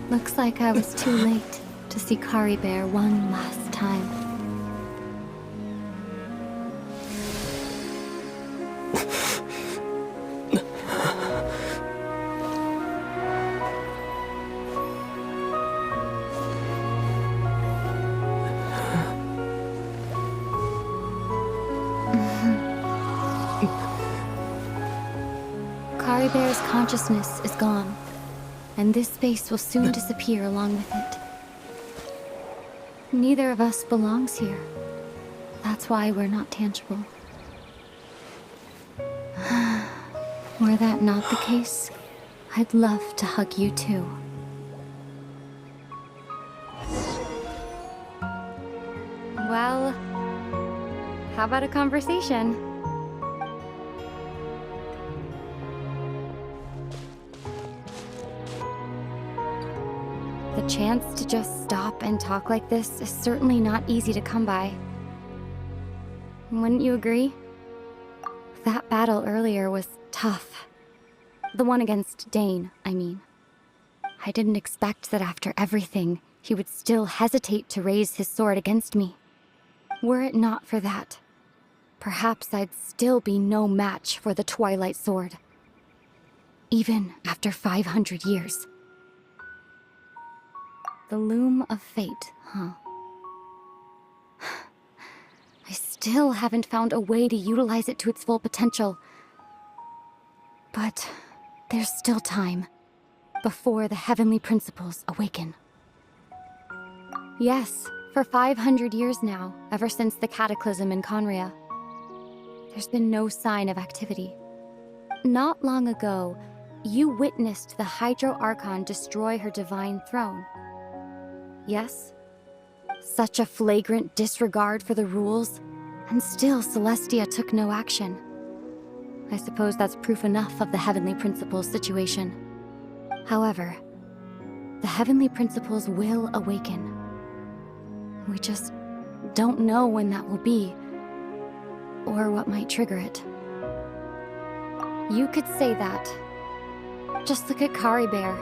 Looks like I was too late to see Kari Bear one last time. Kari Bear's consciousness is gone, and this space will soon disappear along with it. Neither of us belongs here. That's why we're not tangible. Were that not the case, I'd love to hug you too. Well, how about a conversation? The chance to just stop and talk like this is certainly not easy to come by. Wouldn't you agree? That battle earlier was tough. The one against Dane, I mean. I didn't expect that after everything, he would still hesitate to raise his sword against me. Were it not for that, perhaps I'd still be no match for the Twilight Sword. Even after 500 years. The loom of fate, huh? I still haven't found a way to utilize it to its full potential. But there's still time, before the heavenly principles awaken. Yes, for 500 years now, ever since the cataclysm in Conria, there's been no sign of activity. Not long ago, you witnessed the Hydro Archon destroy her divine throne. Yes? Such a flagrant disregard for the rules, and still Celestia took no action. I suppose that's proof enough of the Heavenly Principles situation. However, the Heavenly Principles will awaken. We just don't know when that will be, or what might trigger it. You could say that. Just look at Kari Bear.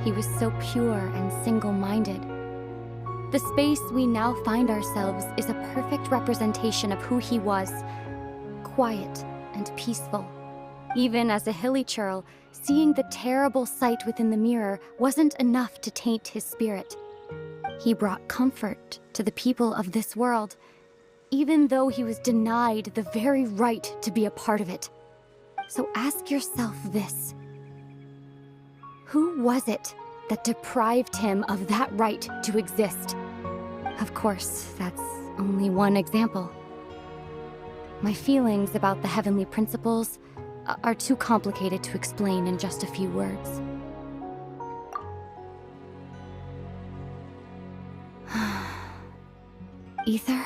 He was so pure and single-minded. The space we now find ourselves is a perfect representation of who he was. Quiet and peaceful. Even as a hilly churl, seeing the terrible sight within the mirror wasn't enough to taint his spirit. He brought comfort to the people of this world, even though he was denied the very right to be a part of it. So ask yourself this. Who was it that deprived him of that right to exist? Of course, that's only one example. My feelings about the heavenly principles are too complicated to explain in just a few words. Ether?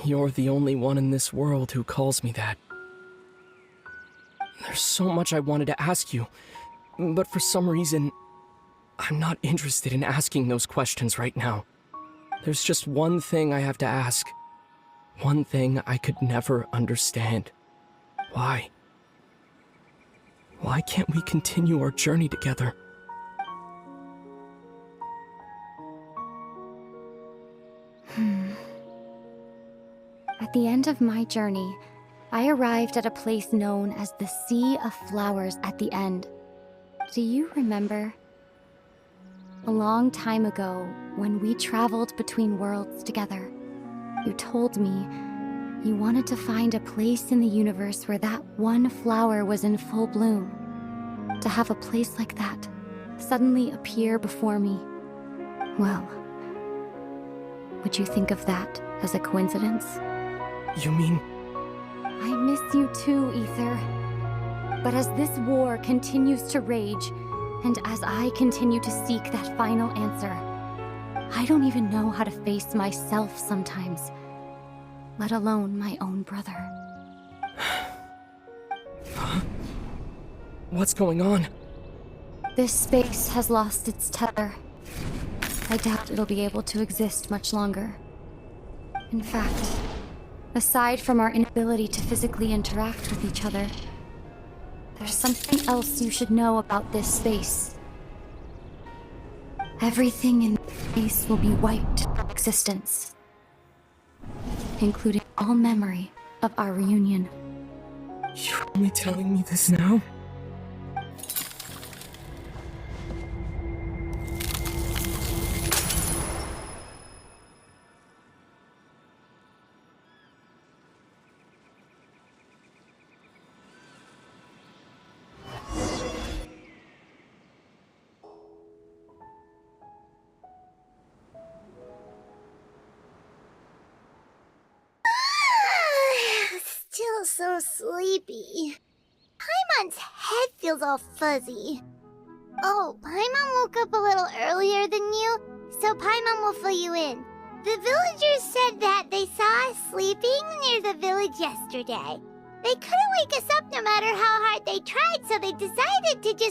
You're the only one in this world who calls me that. There's so much I wanted to ask you, but for some reason, I'm not interested in asking those questions right now. There's just one thing I have to ask. One thing I could never understand. Why? Why can't we continue our journey together? At the end of my journey, I arrived at a place known as the Sea of Flowers at the end. Do you remember? A long time ago, when we traveled between worlds together, you told me you wanted to find a place in the universe where that one flower was in full bloom. To have a place like that suddenly appear before me. Well, would you think of that as a coincidence? You mean... I miss you too, Ether. But as this war continues to rage, and as I continue to seek that final answer, I don't even know how to face myself sometimes, let alone my own brother. What's going on? This space has lost its tether. I doubt it'll be able to exist much longer. In fact, Aside from our inability to physically interact with each other, there's something else you should know about this space. Everything in this space will be wiped from existence, including all memory of our reunion. You're only telling me this now? Still so sleepy. Paimon's head feels all fuzzy. Oh, Paimon woke up a little earlier than you, so Paimon will fill you in. The villagers said that they saw us sleeping near the village yesterday. They couldn't wake us up no matter how hard they tried, so they decided to just